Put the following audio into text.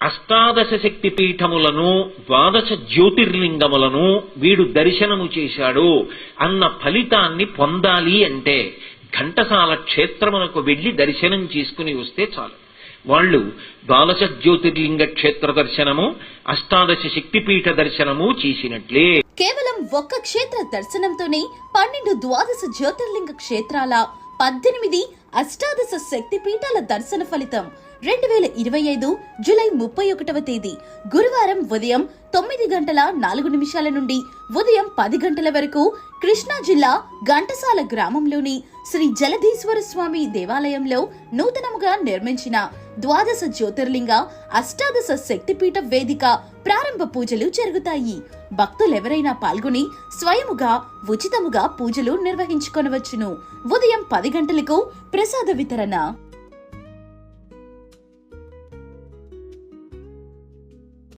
అష్టాదశ శక్తి పీఠములను 12 జ్యోతిర్లింగములను వీడు దర్శనము చేశాడు అన్న ఫలితాన్ని పొందాలి అంటే ఘంటసాల క్షేత్రమునకు వెళ్లి దర్శనం చేసుకుని వస్తే చాలు. వాళ్ళు 12 జ్యోతిర్లింగ క్షేత్ర దర్శనము, అష్టాదశ శక్తిపీఠ దర్శనము చేసినట్లే. కేవలం ఒక్క క్షేత్ర దర్శనంతోనే 12, 12 జ్యోతిర్లింగ క్షేత్రాల 18 అష్టాదశ శక్తిపీఠాల దర్శన ఫలితం 2025 జూలై 31వ తేదీ గురువారం ఉదయం 9:04 నుండి ఉదయం 10 వరకు కృష్ణా జిల్లా ఘంటసాల గ్రామంలోని శ్రీ జలధీశ్వర స్వామి దేవాలయంలో నూతనముగా నిర్మించిన 12 జ్యోతిర్లింగ అష్టాదశ శక్తిపీఠ వేదిక ప్రారంభ పూజలు జరుగుతాయి. భక్తులెవరైనా పాల్గొని స్వయముగా ఉచితముగా పూజలు నిర్వహించుకొనవచ్చును. ఉదయం 10 గంటలకు ప్రసాద వితరణ.